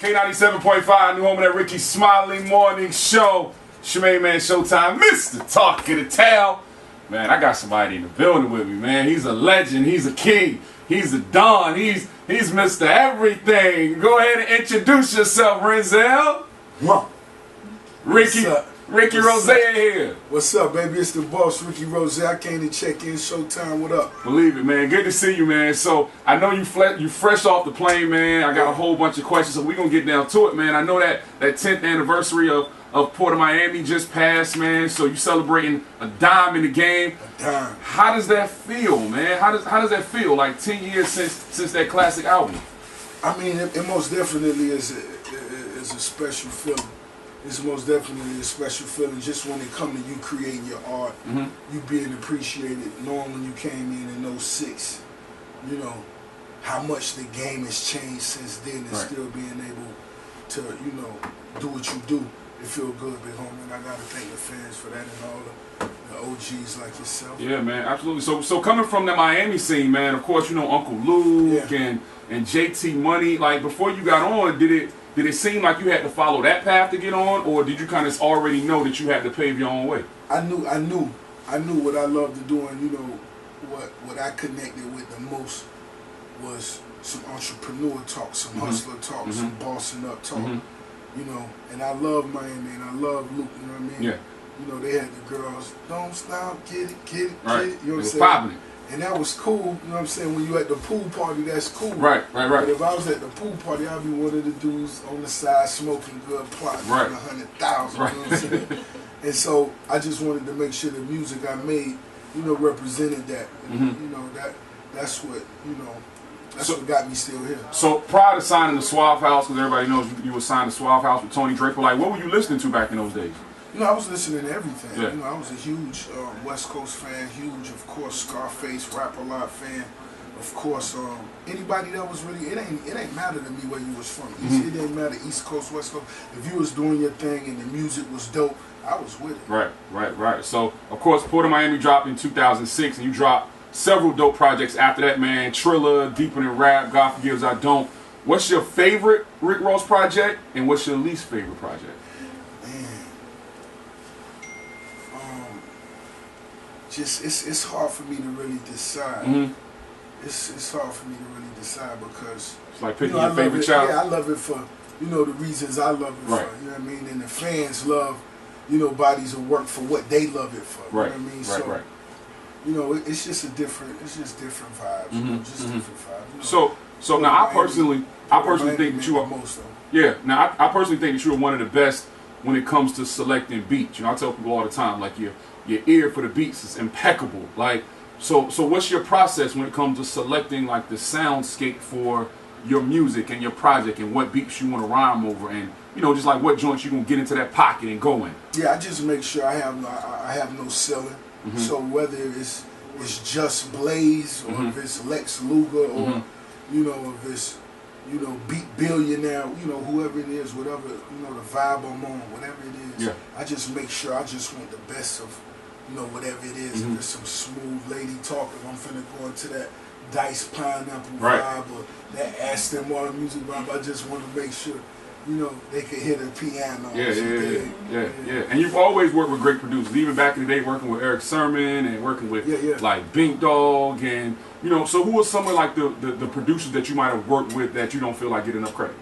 K97.5, new home of that Ricky Smiley Morning Show. It's your main man, Showtime, Mr. Talk of the Town. Man, I got somebody in the building with me, man. He's a legend. He's a king. He's a don. He's Mr. Everything. Go ahead and introduce yourself, Renzel. Ricky Rose here. What's up, baby? It's the boss, Ricky Rose. I came to check in. Showtime, what up? Believe it, man. Good to see you, man. So I know you fresh off the plane, man. I got a whole bunch of questions, so we're gonna get down to it, man. I know that 10th anniversary of Port of Miami just passed, man. So you celebrating a dime in the game. A dime. How does that feel, man? How does that feel? Like 10 years since that classic album. I mean, it most definitely is a special feeling. It's most definitely a special feeling just when it comes to you creating your art, you being appreciated, knowing when you came in 06, you know, how much the game has changed since then and still being able to, you know, do what you do. It feel good, big homie, and I gotta thank the fans for that and all the OGs like yourself. Yeah, man, absolutely. So coming from the Miami scene, man, of course, you know, Uncle Luke and JT Money, like before you got on, did it seem like you had to follow that path to get on, or did you kind of already know that you had to pave your own way? I knew what I loved to do, and you know what I connected with the most was some entrepreneur talk, some hustler talk, some bossing up talk. You know, and I love Miami and I love Luke, you know what I mean? Yeah. You know, they had the girls, don't stop, get it, get it, right. get it. You know what I'm saying? Popping. And that was cool, you know what I'm saying? When you at the pool party, that's cool. Right. But if I was at the pool party, I'd be one of the dudes on the side smoking good, plotting on 100,000. Right. You know what I'm saying? And so I just wanted to make sure the music I made, you know, represented that. And, you know, that's what, you know, that's what got me still here. So prior to signing the Suave House, because everybody knows you were signed to Suave House with Tony Draper, like what were you listening to back in those days? You know, I was listening to everything. Yeah. You know, I was a huge West Coast fan, huge, of course, Scarface, Rap-A-Lot fan. Of course, anybody that was really, it ain't matter to me where you was from. It didn't matter East Coast, West Coast. If you was doing your thing and the music was dope, I was with it. Right. So, of course, Port of Miami dropped in 2006, and you dropped several dope projects after that, man. Triller, Deeper Than Rap, God Forgives I Don't. What's your favorite Rick Ross project, and what's your least favorite project? Man, it's hard for me to really decide. It's hard for me to really decide because it's like picking your favorite child. Yeah, I love it for, you know, the reasons I love it for. You know what I mean? And the fans love, you know, bodies of work for what they love it for. You know what I mean? So, you know, it's just different vibes. You know, just different vibes. You know? So now I personally think that you are most of them. Yeah. Now I personally think that you are one of the best when it comes to selecting beats. You know, I tell people all the time, like your ear for the beats is impeccable. Like, so what's your process when it comes to selecting like the soundscape for your music and your project and what beats you want to rhyme over and, you know, just like what joints you gonna get into that pocket and go in? Yeah, I just make sure I have no ceiling. So whether it's just Blaze or if it's Lex Luger or you know, if it's, you know, Beat Billionaire, you know, whoever it is, whatever, you know, the vibe I'm on, whatever it is, I just make sure I just want the best of, you know, whatever it is. If it's some smooth lady talking, I'm finna go into that Dice Pineapple vibe or that Aston Martin music vibe. I just want to make sure, you know, they could hear the piano. Yeah. And you've always worked with great producers, even back in the day, working with Eric Sermon and working with like Bink Dog, and you know. So who are some of like the producers that you might have worked with that you don't feel like get enough credit?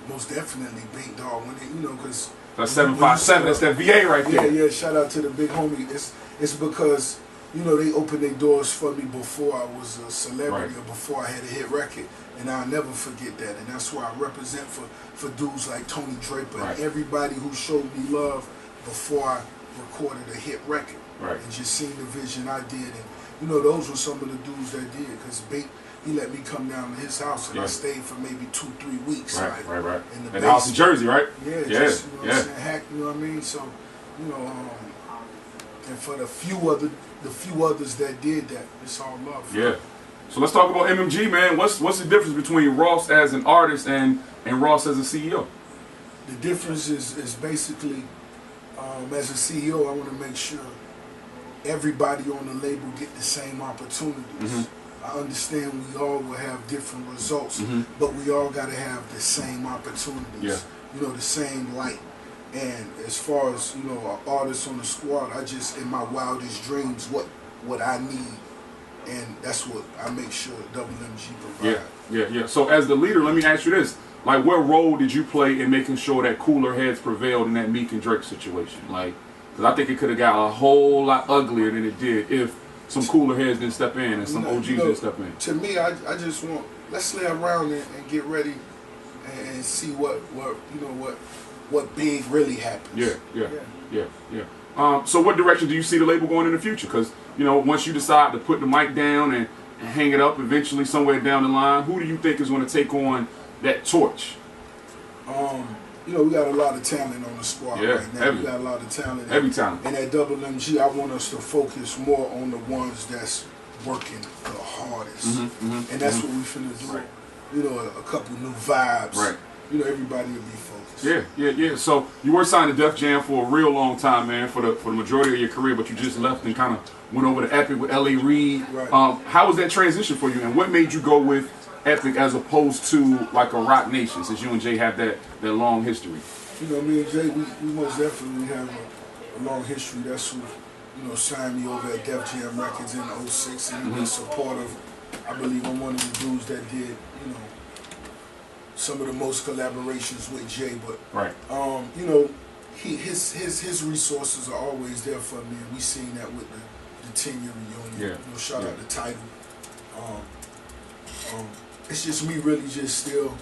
Most definitely Bink Dog, when they, you know, because that's 757. That's that VA right there. Yeah. Shout out to the big homie. It's because, you know, they opened their doors for me before I was a celebrity or before I had a hit record. And I'll never forget that. And that's why I represent for dudes like Tony Draper and everybody who showed me love before I recorded a hit record. And just seen the vision I did. And, you know, those were some of the dudes that did. Because he let me come down to his house and I stayed for maybe 2-3 weeks. In the house in Jersey, right? Yeah. Just, you know what I'm saying? Hack, you know what I mean? So, you know, and for the few others that did that, it's all love. Yeah. So let's talk about MMG, man. What's the difference between Ross as an artist and Ross as a CEO? The difference is basically, as a CEO, I want to make sure everybody on the label get the same opportunities. I understand we all will have different results, but we all got to have the same opportunities. Yeah. You know, the same light. And as far as, you know, an artist on the squad, I just, in my wildest dreams, what I need. And that's what I make sure WMG provide. Yeah. So as the leader, let me ask you this. Like, what role did you play in making sure that cooler heads prevailed in that Meek and Drake situation? Like, because I think it could have got a whole lot uglier than it did if some cooler heads didn't step in and some OGs didn't step in. To me, I just want, let's lay around and get ready and see what big really happens. Yeah. So what direction do you see the label going in the future? Because, you know, once you decide to put the mic down and hang it up eventually somewhere down the line, who do you think is going to take on that torch? You know, we got a lot of talent on the squad right now. We got a lot of talent. Every talent. And at WMG, I want us to focus more on the ones that's working the hardest. And that's what we finna do. Right. You know, a couple new vibes. Right. You know, everybody will be focused. Yeah. So you were signed to Def Jam for a real long time, man, for the majority of your career, but you just left and kind of went over to Epic with L.A. Reid. Right. How was that transition for you, and what made you go with Epic as opposed to like a Rocnation, since you and Jay have that long history? You know, me and Jay, we most definitely have a long history. That's who, you know, signed me over at Def Jam Records in '06, and he was supportive. I believe I'm one of the dudes that did, you know, some of the most collaborations with Jay. But you know, his resources are always there for me, and we seen that with the 10-year reunion. Yeah. You know, shout out to Title. It's just me really just still,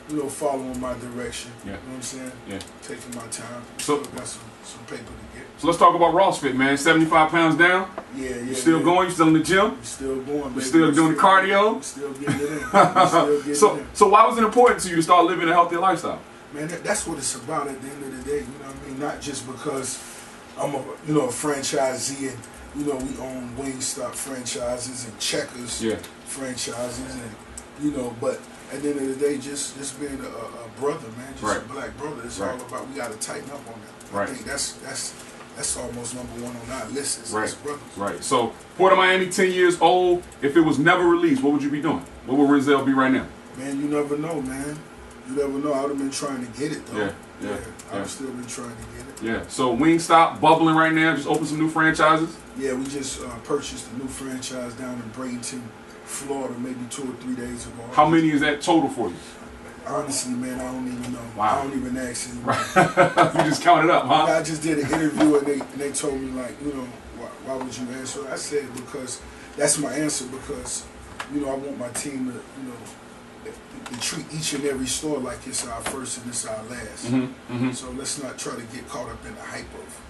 you know, following my direction. Yeah. You know what I'm saying? Yeah. Taking my time. So got some paper to get. So let's talk about CrossFit, man. 75 pounds down. Yeah. You still going? You still in the gym? We still going. You still doing the cardio? We still getting it in. So why was it important to you to start living a healthier lifestyle? Man, that's what it's about at the end of the day. You know what I mean? Not just because I'm a franchisee and, you know, we own Wingstop franchises and Checkers franchises, and, you know, but at the end of the day, just being a brother, man, just a black brother. It's all about, we got to tighten up on that. I think that's almost number one on our list as brothers. Right. So Port of Miami, 10 years old. If it was never released, what would you be doing? What would Rizal be right now? Man, you never know, man. You never know. I would have been trying to get it though. Yeah. I've still been trying to get it. Yeah. So Wingstop bubbling right now. Just open some new franchises. Yeah, we just purchased a new franchise down in Bradenton, Florida, maybe 2 or 3 days ago. How many is that total for you? Honestly, man, I don't even know. Wow. I don't even ask anymore. You just counted up, huh? I just did an interview and they told me, like, you know, why would you answer? I said because that's my answer, because, you know, I want my team to, you know, to treat each and every store like it's our first and it's our last. So let's not try to get caught up in the hype of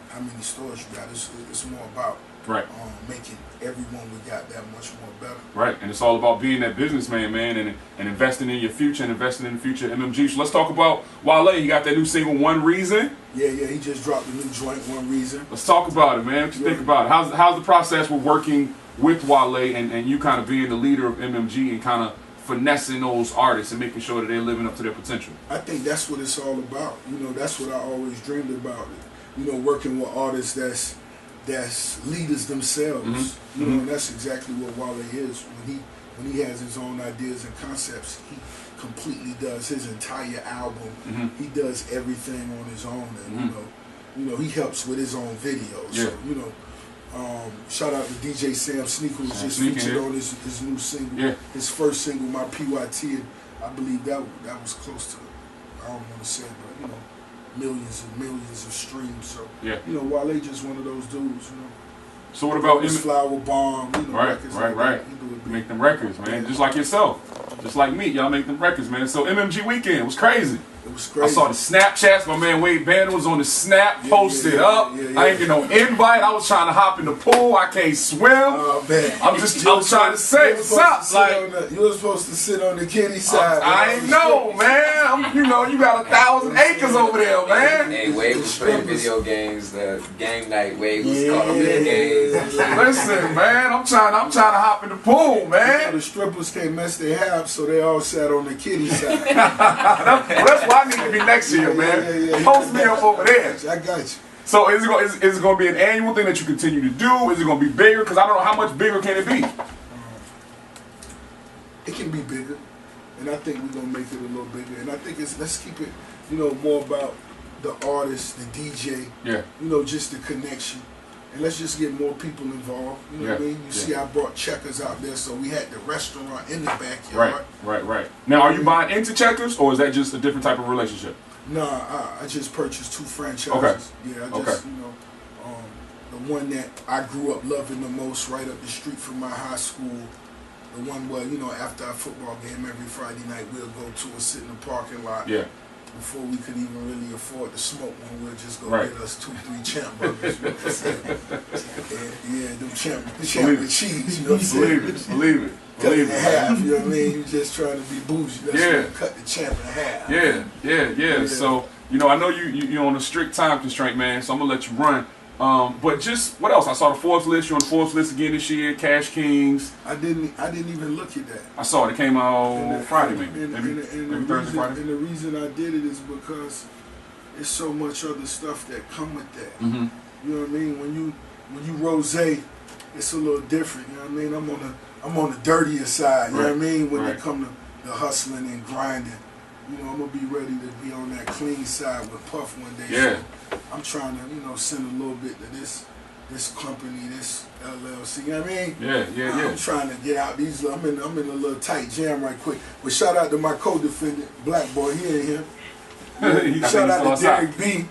how many stores you got. It's more about making everyone we got that much more better. Right, and it's all about being that businessman, man, and investing in your future and investing in the future of MMG. So let's talk about Wale. You got that new single, One Reason. Yeah, he just dropped a new joint, One Reason. Let's talk about it, man. What you think about it? How's the process with working with Wale and you kind of being the leader of MMG and kind of finessing those artists and making sure that they're living up to their potential? I think that's what it's all about. You know, that's what I always dreamed about. You know, working with artists that's leaders themselves. You know, and that's exactly what Wale is. When he has his own ideas and concepts, he completely does his entire album. He does everything on his own, and you know, he helps with his own videos. So, you know, shout out to DJ Sam Sneak, who was just featured on his new single, his first single, My PYT, and I believe that was close to, I don't want to say it, but, you know, millions and millions of streams. So, you know, Wale just one of those dudes, you know. So what about Flower Bomb, you know, records right. Like You make them records, man. Just like yourself. Just like me. Y'all make them records, man. So MMG Weekend was crazy. It was crazy. I saw the Snapchats. My man Wade Banner was on the Snap, posted up. I ain't get no invite. I was trying to hop in the pool. I can't swim. Oh, man. I'm trying to say, what's up? Like, you were supposed to sit on the kiddie side. I ain't know, man. You know, you got 1,000 acres over there, man. Hey, Wade was playing video games. The game night, Wade was caught up in the games. Listen, man, I'm trying to hop in the pool, man. You know, the strippers can't mess their hair up, so they all sat on the kiddie side. That's why I need to be next year, man. Post me up over there. I got you. So is it going to be an annual thing that you continue to do? Is it going to be bigger? Because I don't know how much bigger can it be. it can be bigger, and I think we're gonna make it a little bigger. And I think let's keep it, more about the artist, the DJ, just the connection. And let's just get more people involved. You know what I mean? You see, I brought Checkers out there, so we had the restaurant in the backyard. Right. Now, are you buying into Checkers, or is that just a different type of relationship? No, I just purchased 2 franchises. Okay. Yeah, I just, the one that I grew up loving the most, right up the street from my high school. The one where, after our football game every Friday night, we'll go to and sit in the parking lot. Yeah. Before we could even really afford to smoke one, we'll just go get us 2-3 champ burgers. Them champ with cheese, you know what I'm saying? Believe it. Cut it in half, you know what I mean? You just trying to be bougie. That's cut the champ in half. Yeah. So, I know you're on a strict time constraint, man, so I'm going to let you run. But just, what else? I saw the Forbes list. You're on the Forbes list again this year. Cash Kings. I didn't even look at that. I saw it. It came out Friday, maybe Thursday, Friday. And the reason I did it is because there's so much other stuff that come with that. Mm-hmm. You know what I mean? When you rose, it's a little different. You know what I mean? I'm on the dirtier side. You know what I mean? When it come to the hustling and grinding. I'm gonna be ready to be on that clean side with Puff one day. Yeah. So I'm trying to, send a little bit to this company, this LLC. You know what I mean? Yeah. I'm trying to get out these. I'm in a little tight jam right quick. But shout out to my co-defendant, Black Boy. He ain't here. Shout out to Derek B.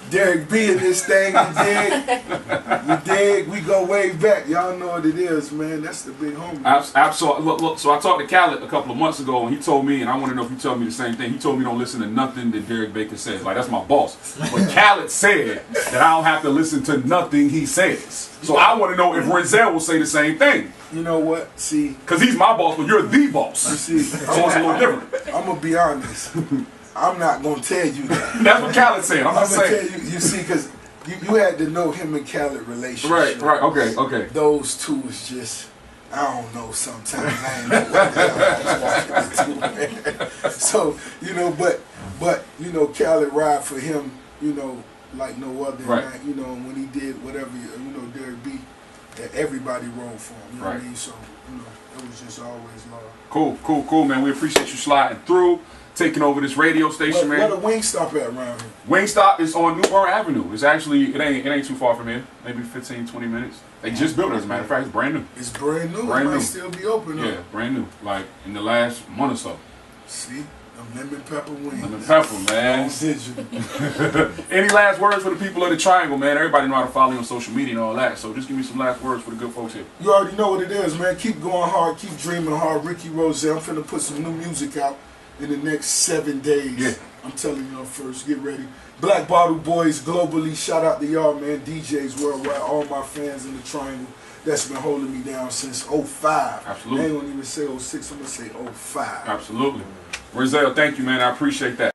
Derek B in this thing, you dig? We go way back. Y'all know what it is, man. That's the big homie. Absolutely. Look, so I talked to Khaled a couple of months ago, and he told me, and I want to know if you tell me the same thing, he told me don't listen to nothing that Derek Baker says. Like, that's my boss. But Khaled said that I don't have to listen to nothing he says. So I want to know if Renzel will say the same thing. You know what? See. Because he's my boss, but you're the boss. You see. So it's a little different. I'm going to be honest. I'm not going to tell you that. That's what Khaled said. I'm not saying. Tell you see, because you had to know him and Khaled relationship. Right, okay. Those two is just, I don't know sometimes. I ain't know what the hell I was walking into, man. So, but Khaled ride for him, like no other. Right. And, when he did whatever, Derek B, that everybody rolled for him. You know what I mean? So, it was just always love. Cool, man. We appreciate you sliding through. Taking over this radio station, man. Where the Wingstop at around here? Wingstop is on New Bern Avenue. It's actually, it ain't too far from here. Maybe 15, 20 minutes. They just built it, as a matter of fact. It's brand new. It's brand new. Brand it might new. Still be open. Yeah, brand new. Like in the last month or so. See, the lemon pepper wings. Lemon pepper, man. Any last words for the people of the Triangle, man? Everybody know how to follow you on social media and all that. So just give me some last words for the good folks here. You already know what it is, man. Keep going hard. Keep dreaming hard. Ricky Rose. I'm finna put some new music out in the next 7 days. Yeah. I'm telling y'all first, get ready. Black Bottle Boys globally, shout out to y'all, man. DJs worldwide, all my fans in the Triangle that's been holding me down since 05. Absolutely. I ain't gonna even say 06, I'm gonna say 05. Absolutely. Renzel, thank you, man. I appreciate that.